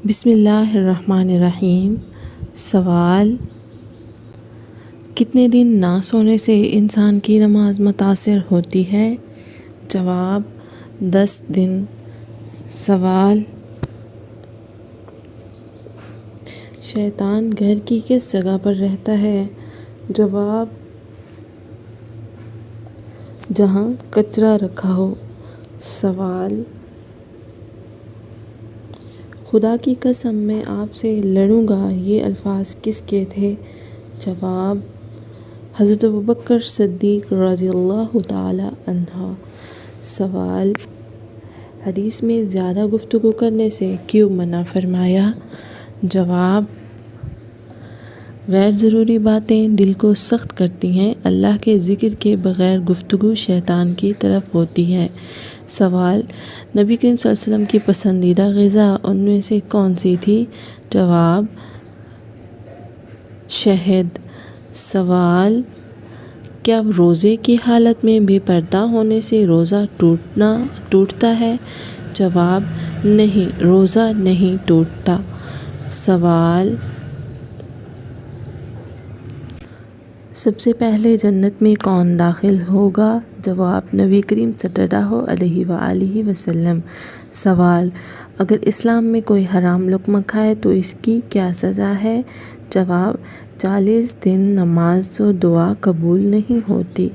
بسم اللہ الرحمن الرحیم۔ سوال: کتنے دن نہ سونے سے انسان کی نماز متاثر ہوتی ہے؟ جواب: 10 دن۔ سوال: شیطان گھر کی کس جگہ پر رہتا ہے؟ جواب: جہاں کچرا رکھا ہو۔ سوال: خدا کی قسم میں آپ سے لڑوں گا، یہ الفاظ کس کے تھے؟ جواب: حضرت ابوبکر صدیق رضی اللہ تعالی عنہ۔ سوال: حدیث میں زیادہ گفتگو کرنے سے کیوں منع فرمایا؟ جواب: غیر ضروری باتیں دل کو سخت کرتی ہیں، اللہ کے ذکر کے بغیر گفتگو شیطان کی طرف ہوتی ہے۔ سوال: نبی کریم صلی اللہ علیہ وسلم کی پسندیدہ غذا ان میں سے کون سی تھی؟ جواب: شہد۔ سوال: کیا روزے کی حالت میں بے پردہ ہونے سے روزہ ٹوٹتا ہے؟ جواب: نہیں، روزہ نہیں ٹوٹتا۔ سوال: سب سے پہلے جنت میں کون داخل ہوگا؟ جواب: نبی کریم صلی اللہ علیہ وآلہ وسلم۔ سوال: اگر اسلام میں کوئی حرام لقمہ کھائے تو اس کی کیا سزا ہے؟ جواب: 40 دن نماز و دعا قبول نہیں ہوتی۔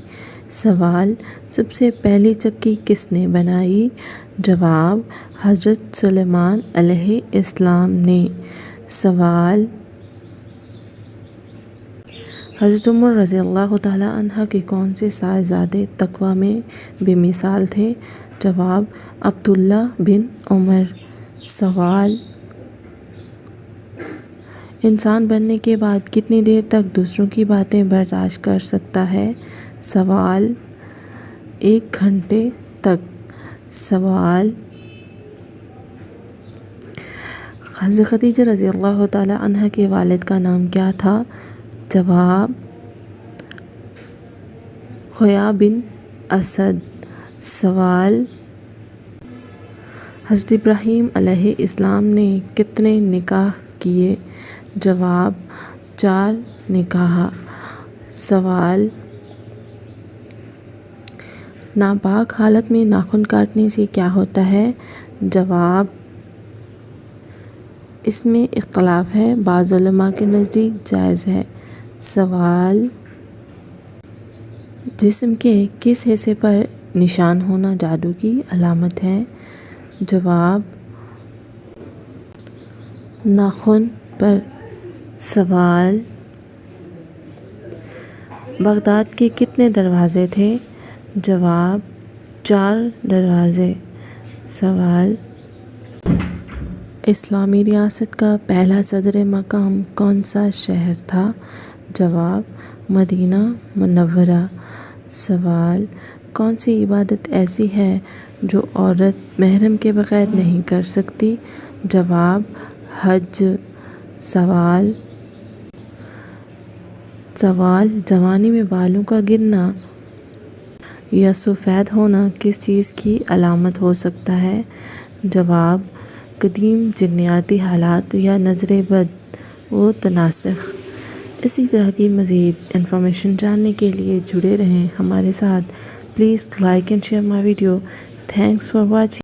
سوال: سب سے پہلی چکی کس نے بنائی؟ جواب: حضرت سلیمان علیہ السلام نے۔ سوال: حضرت عمر رضی اللہ تعالی عنہ کے کون سے صاحبزادے تقویٰ میں بے مثال تھے؟ جواب: عبداللہ بن عمر۔ سوال: انسان بننے کے بعد کتنی دیر تک دوسروں کی باتیں برداشت کر سکتا ہے؟ سوال: 1 گھنٹے تک۔ سوال: حضرت خدیجہ رضی اللہ تعالی عنہ کے والد کا نام کیا تھا؟ جواب: خویا بن اسد۔ سوال: حضرت ابراہیم علیہ السلام نے کتنے نکاح کیے؟ جواب: 4 نکاح۔ سوال: ناپاک حالت میں ناخن کاٹنے سے کیا ہوتا ہے؟ جواب: اس میں اختلاف ہے، بعض علماء کے نزدیک جائز ہے۔ سوال: جسم کے کس حصے پر نشان ہونا جادو کی علامت ہے؟ جواب: ناخن پر۔ سوال: بغداد کے کتنے دروازے تھے؟ جواب: 4 دروازے۔ سوال: اسلامی ریاست کا پہلا صدر مقام کون سا شہر تھا؟ جواب: مدینہ منورہ۔ سوال: کون سی عبادت ایسی ہے جو عورت محرم کے بغیر نہیں کر سکتی؟ جواب: حج۔ سوال: جوانی میں بالوں کا گرنا یا سفید ہونا کس چیز کی علامت ہو سکتا ہے؟ جواب: قدیم جنیاتی حالات یا نظر بد و تناسخ۔ اسی طرح کی مزید انفارمیشن جاننے کے لیے جڑے رہیں ہمارے ساتھ۔ Please like and share my video. Thanks for watching.